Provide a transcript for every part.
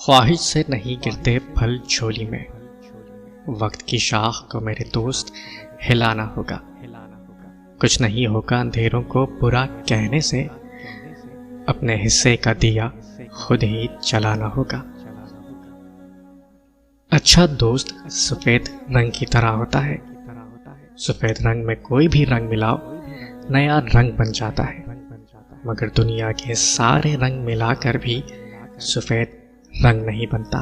خواہش سے نہیں گرتے پھل جھولی میں، وقت کی شاخ کو میرے دوست ہلانا ہوگا۔ کچھ نہیں ہوگا اندھیروں کو برا کہنے سے، اپنے حصے کا دیا خود ہی جلانا ہوگا۔ اچھا دوست سفید رنگ کی طرح ہوتا ہے، سفید رنگ میں کوئی بھی رنگ ملاؤ نیا رنگ بن جاتا ہے، مگر دنیا کے سارے رنگ ملا کر بھی سفید رنگ نہیں بنتا۔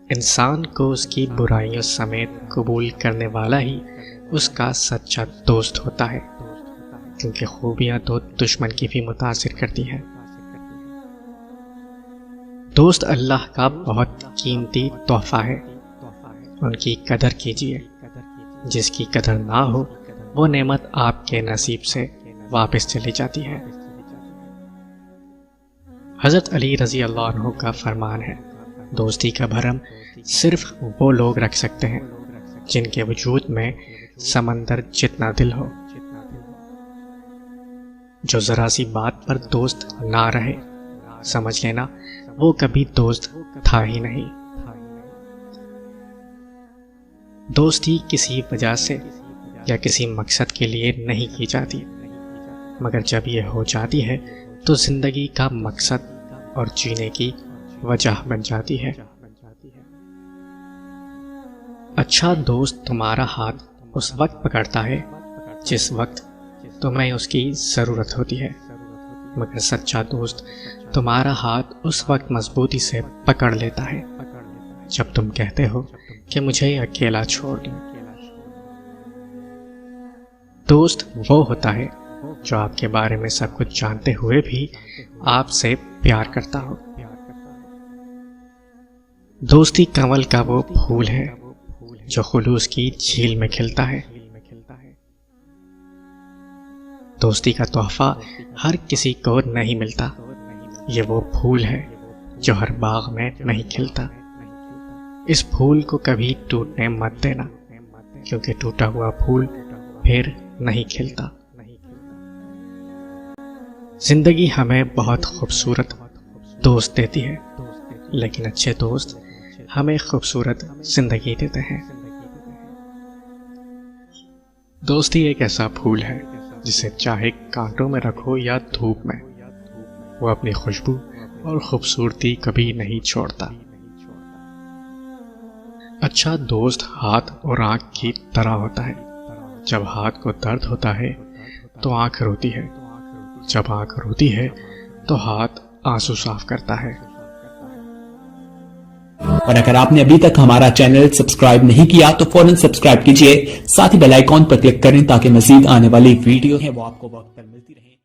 انسان کو اس کی برائیوں سمیت قبول کرنے والا ہی اس کا سچا دوست ہوتا ہے، کیونکہ خوبیاں تو دشمن کی بھی متاثر کرتی ہیں۔ دوست اللہ کا بہت قیمتی تحفہ ہے، ان کی قدر کیجیے۔ جس کی قدر نہ ہو وہ نعمت آپ کے نصیب سے واپس چلی جاتی ہے۔ حضرت علی رضی اللہ عنہ کا فرمان ہے، دوستی کا بھرم صرف وہ لوگ رکھ سکتے ہیں جن کے وجود میں سمندر جتنا دل ہو۔ جو ذرا سی بات پر دوست نہ رہے، سمجھ لینا وہ کبھی دوست تھا ہی نہیں۔ دوستی کسی وجہ سے یا کسی مقصد کے لیے نہیں کی جاتی، مگر جب یہ ہو جاتی ہے تو زندگی کا مقصد اور جینے کی وجہ بن جاتی ہے۔ اچھا دوست تمہارا ہاتھ اس وقت پکڑتا ہے جس وقت تمہیں اس کی ضرورت ہوتی ہے، مگر سچا دوست تمہارا ہاتھ اس وقت مضبوطی سے پکڑ لیتا ہے جب تم کہتے ہو کہ مجھے اکیلا چھوڑ دو۔ دوست وہ ہوتا ہے جو آپ کے بارے میں سب کچھ جانتے ہوئے بھی آپ سے پیار کرتا ہو۔ دوستی کنول کا وہ پھول ہے جو خلوص کی جھیل میں کھلتا ہے۔ دوستی کا تحفہ ہر کسی کو نہیں ملتا، یہ وہ پھول ہے جو ہر باغ میں نہیں کھلتا۔ اس پھول کو کبھی ٹوٹنے مت دینا، کیونکہ ٹوٹا ہوا پھول پھر نہیں کھلتا۔ زندگی ہمیں بہت خوبصورت دوست دیتی ہے، لیکن اچھے دوست ہمیں خوبصورت زندگی دیتے ہیں۔ دوستی ایک ایسا پھول ہے جسے چاہے کانٹوں میں رکھو یا دھوپ میں، وہ اپنی خوشبو اور خوبصورتی کبھی نہیں چھوڑتا۔ اچھا دوست ہاتھ اور آنکھ کی طرح ہوتا ہے، جب ہاتھ کو درد ہوتا ہے تو آنکھ روتی ہے، جب آنکھ روتی ہے تو ہاتھ آنسو صاف کرتا ہے۔ اور اگر آپ نے ابھی تک ہمارا چینل سبسکرائب نہیں کیا تو فوراً سبسکرائب کیجئے، ساتھ ہی بیل آئیکن پر کلک کریں تاکہ مزید آنے والی ویڈیو ہیں وہ آپ کو وقت پر ملتی رہیں۔